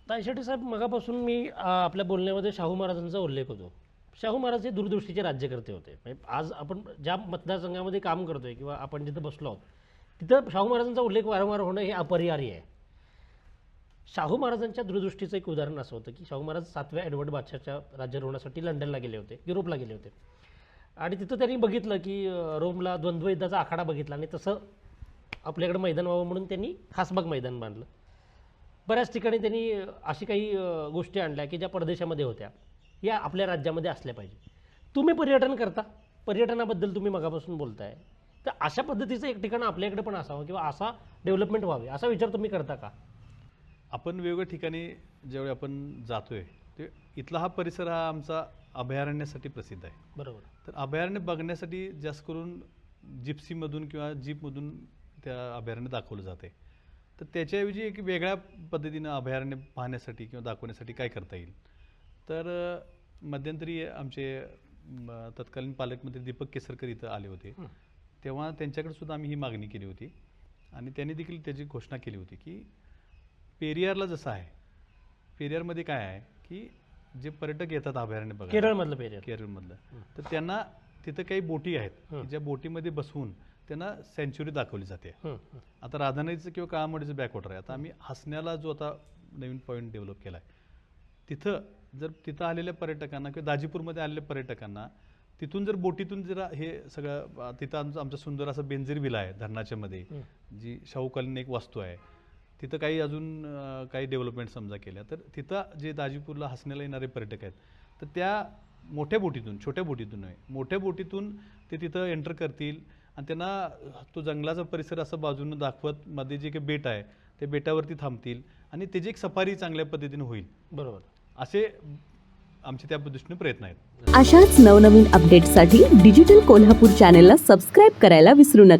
तायशेटे साहेब, मगापासून मी आपल्या बोलण्यामध्ये शाहू महाराजांचा उल्लेख होतो. शाहू महाराज हे दूरदृष्टीचे राज्यकर्ते होते. म्हणजे आज आपण ज्या मतदारसंघामध्ये काम करतोय किंवा आपण जिथं बसलो आहोत तिथं शाहू महाराजांचा उल्लेख वारंवार होणं हे अपरिहार्य आहे. शाहू महाराजांच्या दूरदृष्टीचं एक उदाहरण असं होतं की शाहू महाराज 7व्या एडवर्ड बादशाहच्या राज्यारोहणासाठी लंडनला गेले होते, युरोपला गेले होते. आणि तिथं त्यांनी बघितलं की रोमला द्वंद्वयुद्धाचा आखाडा बघितला आणि तसं आपल्याकडे मैदान व्हावं म्हणून त्यांनी खासबाग मैदान बांधलं. बऱ्याच ठिकाणी त्यांनी अशी काही गोष्टी आणल्या की ज्या परदेशामध्ये होत्या, या आपल्या राज्यामध्ये असल्या पाहिजे. तुम्ही पर्यटन करता, पर्यटनाबद्दल तुम्ही मगापासून बोलताय, तर अशा पद्धतीचं एक ठिकाण आपल्याकडे पण असावं किंवा असा डेव्हलपमेंट व्हावी असा विचार तुम्ही करता का? आपण वेगवेगळ्या ठिकाणी ज्यावेळी आपण जातोय ते इथला हा परिसर हा आमचा अभयारण्यासाठी प्रसिद्ध आहे. बरोबर. तर अभयारण्य बघण्यासाठी जास्त करून जिप्सीमधून किंवा जीपमधून त्या अभयारण्य दाखवलं जाते. तर त्याच्याऐवजी एक वेगळ्या पद्धतीनं अभयारण्य पाहण्यासाठी किंवा दाखवण्यासाठी काय करता येईल. तर मध्यंतरी आमचे तत्कालीन पालकमंत्री दीपक केसरकर इथं आले होते. तेव्हा त्यांच्याकडे सुद्धा आम्ही ही मागणी केली होती आणि त्यांनी देखील त्याची घोषणा केली होती की पेरियारला जसं आहे, पेरियारमध्ये काय आहे की जे पर्यटक येतात अभयारण्य बघायला, केरळमधलं पेरियार, केरळमधलं, तर त्यांना तिथं काही बोटी आहेत की ज्या बोटीमध्ये बसवून त्यांना सँच्युरी दाखवली जाते. आता राधानगरीचं किंवा काळामोडीचं बॅकवॉटर आहे. आता आम्ही हसण्याला जो आता नवीन पॉईंट डेव्हलप केला आहे, तिथं जर तिथं आलेल्या पर्यटकांना किंवा दाजीपूरमध्ये आलेल्या पर्यटकांना तिथून जर बोटीतून जर हे सगळं, तिथं आमचं सुंदर असं बेंजीर विला आहे धरणाच्या मध्ये, जी शाहूकालीन एक वास्तू आहे. तिथं काही अजून काही डेव्हलपमेंट समजा केल्या तर तिथं जे दाजीपूरला हसण्याला येणारे पर्यटक आहेत तर त्या मोठ्या बोटीतून, छोट्या बोटीतून नव्हे, मोठ्या बोटीतून ते तिथं एंटर करतील आणि त्यांना तो जंगलाचा परिसर असं बाजूनं दाखवत मध्ये जे काही बेट आहे त्या बेटावरती थांबतील आणि त्याची एक सफारी चांगल्या पद्धतीने होईल. बरोबर. असे आमचे त्या दृष्टीने प्रयत्न आहेत. अशाच नवनवीन अपडेट्ससाठी डिजिटल कोल्हापूर चॅनेलला सबस्क्राईब करायला विसरू नका.